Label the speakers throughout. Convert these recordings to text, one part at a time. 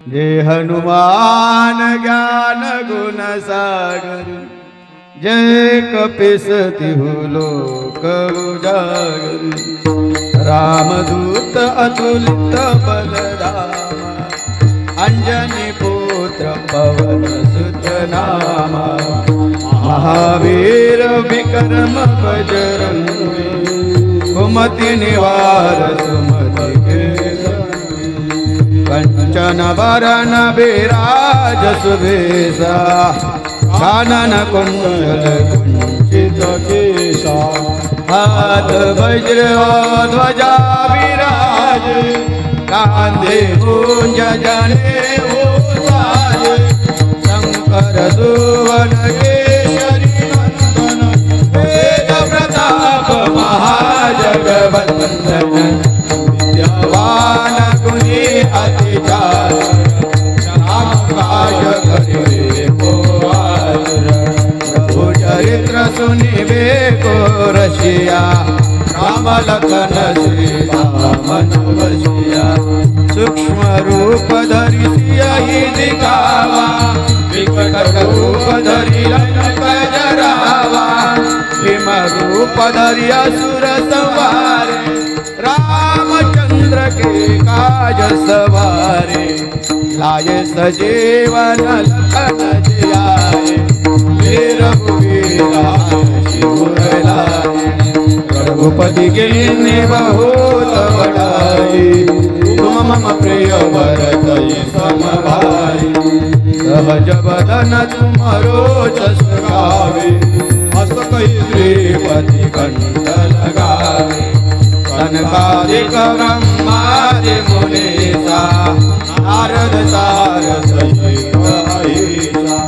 Speaker 1: जय हनुमान ज्ञान गुण सागर जय कपीस तिहु लोक उजागर रामदूत अतुलित बलधामा अंजनी पुत्र पवन सुत नामा महावीर विक्रम बजरंगी कुमति निवार सुमति के कंचन वरण विराज सुबेसा कानन कुंडल कुंचित केशा हाथ वज्र ध्वजा विराज कांधे कुंज जनेऊ साज शंकर सुवन केसरी नंदन वेद प्रताप महाजगवंदन विद्यावान गुणी अति काज करिवे को आदर प्रभु चरित्र सुनिवे को रसिया राम लखन सीता मन बसिया सूक्ष्म रूप धरि सियहि दिखावा विकट रूप धरि लंक जरावा भीम रूप धरि असुर संहारे रामचंद्र के काज सवारे लाए सजीवन लखन जियाए वीर रघुवीरा शिवर लाए रघुपति के बहुत बड़ाई तुम मम प्रिय भरत सम भाई सहज बदन तुमरो जस गावे हस कहि श्रीपति कंठ लगावे सनकादिक ब्रह्मादि मुनीसा नारद सारद सहित अहिसा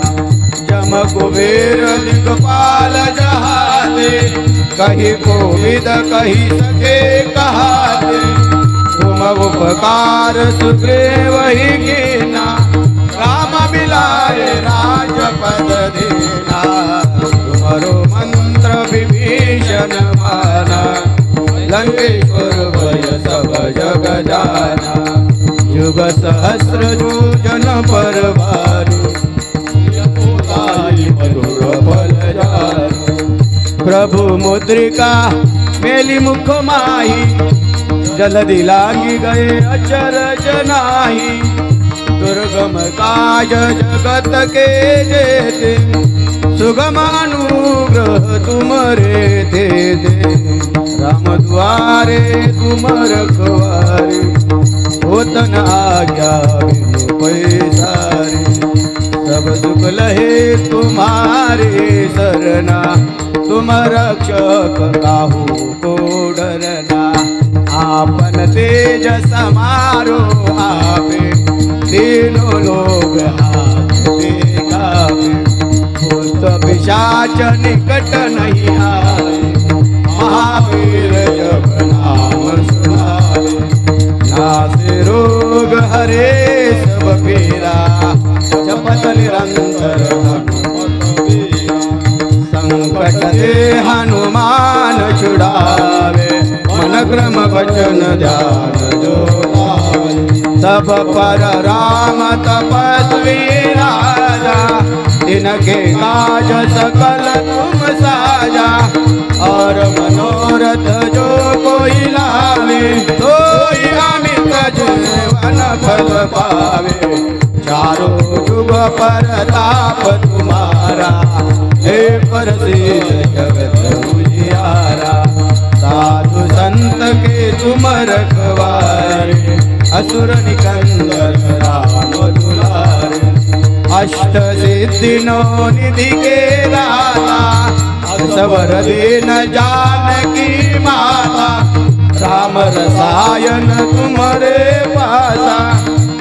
Speaker 1: जम कुबेर दिगपाल जहाते कही कोविद कही सके कहाते तुम उपकार सुग्रीव ही कीना राम मिलाए राजपद दीना तुम्हारो मंत्र विभीषण माना लंकेश्वर भय सब जग जाना युग सहस्र योजन पर भारी मधुर फल जारी प्रभु मुद्रिका मेली मुख माही जल्दी लागी गए अचरज नाही दुर्गम काज जगत के जेते सुगम अनुग्रह तुमरे थे राम द्वारे तुम रखवारे होतन आज्ञा बिनु पैसारे सब सुख लहे तुम्हारे सरना तुम रक्षक काहू को डरना आपन तेज समारो आपे तीनों लोग हाथ देखावे भूत पिशाच निकट नहीं आए महावीर जब नाम सुनावे नासे रोग हरे सब पीरा जपत निरंतर हनुमत वीरा संकट ते हनुमान छुड़ावे मन क्रम वचन ध्यान जो लावे तब पर राम तपस्वी राजा इनके काज सकल तुम साजा और मनोरथ जो कोई लावे तो अमित जीवन फल पावे चारों युग परताप तुम्हारा हे प्रसिद्ध जगत उजियारा साधु संत के तुम रखवारे असुर निकंदन राम दुलारे अष्ट सिद्धि नौ निधि के दाता सबर दीन जानकी माता राम रसायन तुम्हारे पासा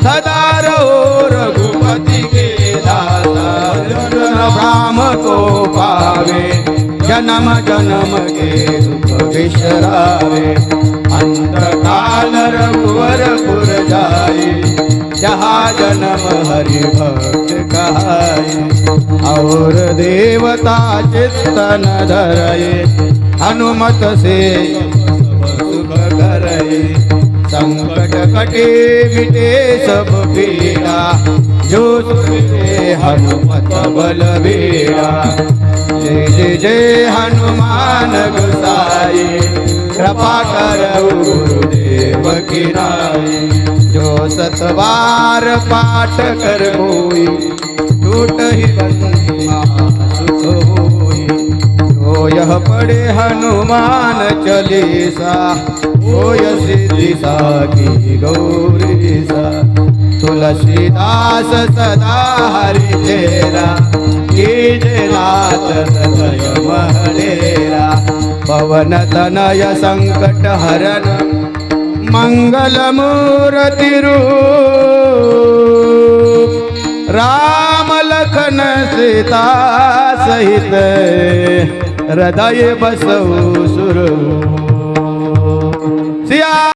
Speaker 1: सदा रहो रघुपति के दाता राम को पावे जन्म जन्म के दुख बिसरावे अंतकाल रघुवरपुर जाए जहाँ जन्म हरि भक्त कहाए और देवता चित्तन धरए हनुमत से सुख करए संकट कटे मिटे सब पीड़ा जो सुने हनुमत बलवीरा जय जय जय हनुमान गोसाई कृपा करो गुरुदेव की नाई जो सतबार पाठ कर कोई टूट ही बंदी सुख होई जो यह पढ़े हनुमान चालीसा होय सिद्धि साकी गौरीसा तुलसीदास सदा हरि चेरा कीजे नाथ हृदय महडेरा पवन तनय संकट हरन मंगल मूर्ति रूप राम लखन सीता सहित हृदय बसऊ सुर सिया